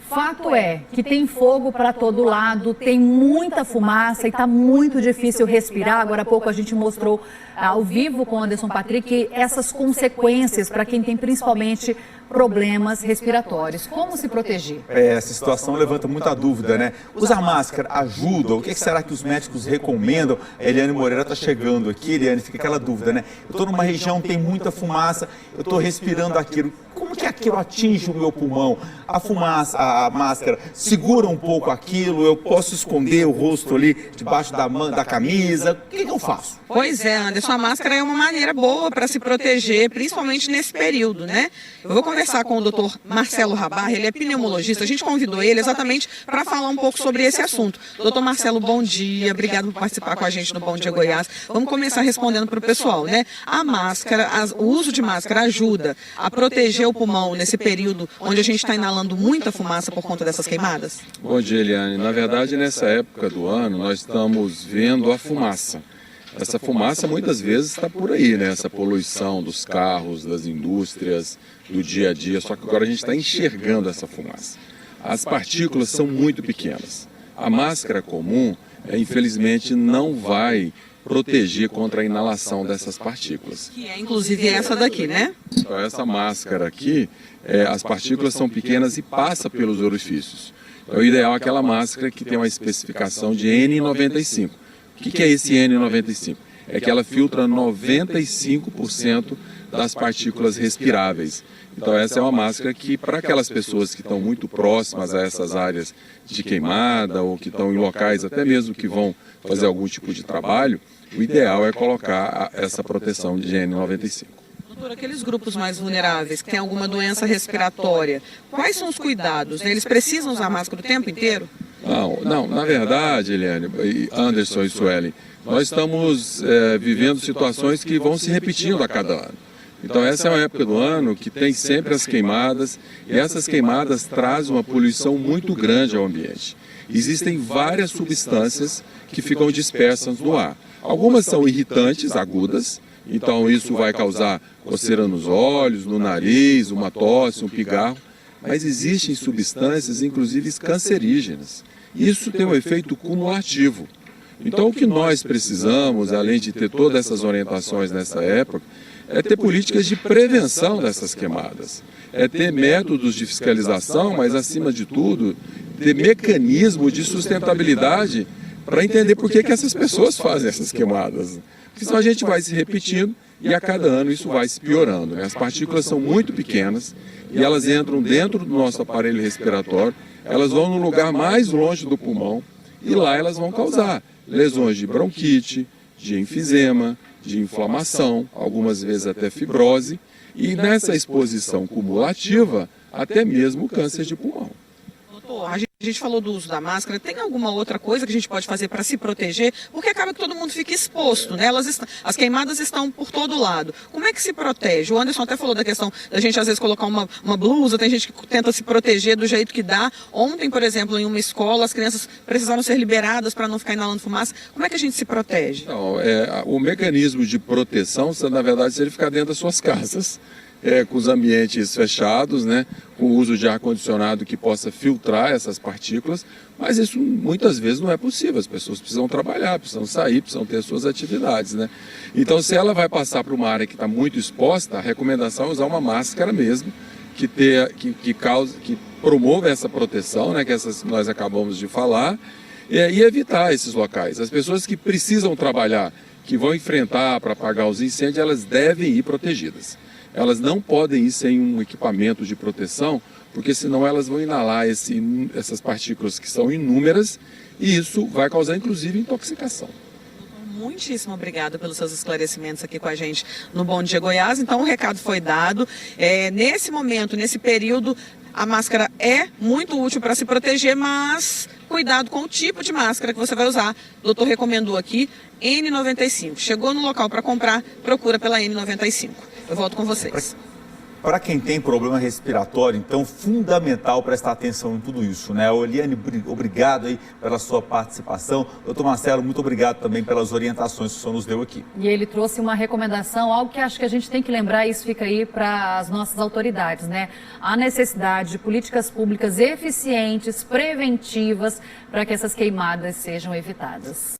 Fato é que tem fogo para todo lado, tem muita fumaça e está muito difícil respirar. Agora há pouco a gente mostrou ao vivo com o Anderson Patrick essas consequências para quem tem principalmente problemas respiratórios. Como se proteger? Essa situação levanta muita dúvida, né? Usar máscara ajuda? O que será que os médicos recomendam? A Eliane Moreira está chegando aqui, Eliane, fica aquela dúvida, né? Eu estou numa região que tem muita fumaça, eu estou respirando aquilo. Como que aquilo atinge o meu pulmão? A fumaça, a máscara segura um pouco aquilo? Eu posso esconder o rosto ali debaixo da camisa? O que eu faço? Pois é, Anderson, a máscara é uma maneira boa para se proteger, principalmente nesse período, né? Eu vou conversar com o doutor Marcelo Rabarra, ele é pneumologista, a gente convidou ele exatamente para falar um pouco sobre esse assunto. Doutor Marcelo, bom dia, obrigado por participar com a gente no Bom Dia Goiás. Vamos começar respondendo para o pessoal, né? A máscara, o uso de máscara ajuda a proteger o pulmão nesse período onde a gente está inalando muita fumaça por conta dessas queimadas? Bom dia, Eliane. Na verdade, nessa época do ano, nós estamos vendo a fumaça. Essa fumaça muitas vezes está por aí, né? Essa poluição dos carros, das indústrias, do dia a dia, só que agora a gente está enxergando essa fumaça. As partículas são muito pequenas. A máscara comum, infelizmente, não vai proteger contra a inalação dessas partículas. Que é inclusive essa daqui, né? Então, essa máscara aqui, as partículas são pequenas e passa pelos orifícios. Então, o ideal é aquela máscara que tem uma especificação de N95. O que é esse N95? É que ela filtra 95% das partículas respiráveis. Então essa é uma máscara que, para aquelas pessoas que estão muito próximas a essas áreas de queimada ou que estão em locais até mesmo que vão fazer algum tipo de trabalho, o ideal é colocar essa proteção de N95. Doutor, aqueles grupos mais vulneráveis, que têm alguma doença respiratória, quais são os cuidados? Eles precisam usar máscara o tempo inteiro? Não, na verdade, Eliane, Anderson e Suelen, nós estamos vivendo situações que vão se repetindo a cada ano. Então essa é uma época do ano que tem sempre as queimadas, e essas queimadas trazem uma poluição muito grande ao ambiente. Existem várias substâncias que ficam dispersas no ar. Algumas são irritantes, agudas, então isso vai causar coceira nos olhos, no nariz, uma tosse, um pigarro, mas existem substâncias, inclusive cancerígenas. Isso tem um efeito cumulativo. Então o que nós precisamos, além de ter todas essas orientações nessa época, é ter políticas de prevenção dessas queimadas. É ter métodos de fiscalização, mas acima de tudo, ter mecanismo de sustentabilidade para entender por que essas pessoas fazem essas queimadas. Porque senão a gente vai se repetindo e a cada ano isso vai se piorando, né? As partículas são muito pequenas e elas entram dentro do nosso aparelho respiratório, elas vão no lugar mais longe do pulmão e lá elas vão causar lesões de bronquite, de enfisema, de inflamação, algumas vezes até fibrose, e nessa exposição cumulativa, até mesmo câncer de pulmão. Doutor, a gente falou do uso da máscara, tem alguma outra coisa que a gente pode fazer para se proteger? Porque acaba que todo mundo fica exposto, né? As queimadas estão por todo lado. Como é que se protege? O Anderson até falou da questão da gente às vezes colocar uma blusa, tem gente que tenta se proteger do jeito que dá. Ontem, por exemplo, em uma escola, as crianças precisaram ser liberadas para não ficar inalando fumaça. Como é que a gente se protege? Então, o mecanismo de proteção, na verdade, seria ficar dentro das suas casas. Com os ambientes fechados, né, com o uso de ar-condicionado que possa filtrar essas partículas, mas isso muitas vezes não é possível, as pessoas precisam trabalhar, precisam sair, precisam ter suas atividades, né? Então, se ela vai passar para uma área que está muito exposta, a recomendação é usar uma máscara mesmo, que promova essa proteção, né, que nós acabamos de falar, e evitar esses locais. As pessoas que precisam trabalhar, que vão enfrentar para apagar os incêndios, elas devem ir protegidas. Elas não podem ir sem um equipamento de proteção, porque senão elas vão inalar essas partículas que são inúmeras e isso vai causar inclusive intoxicação. Muitíssimo obrigada pelos seus esclarecimentos aqui com a gente no Bom Dia Goiás. Então o recado foi dado. Nesse momento, nesse período, a máscara é muito útil para se proteger, mas cuidado com o tipo de máscara que você vai usar. O doutor recomendou aqui N95. Chegou no local para comprar, procura pela N95. Eu volto com vocês. para quem tem problema respiratório, então, fundamental prestar atenção em tudo isso, né? Eliane, obrigado aí pela sua participação. Doutor Marcelo, muito obrigado também pelas orientações que o senhor nos deu aqui. E ele trouxe uma recomendação, algo que acho que a gente tem que lembrar, e isso fica aí para as nossas autoridades, né? A necessidade de políticas públicas eficientes, preventivas, para que essas queimadas sejam evitadas.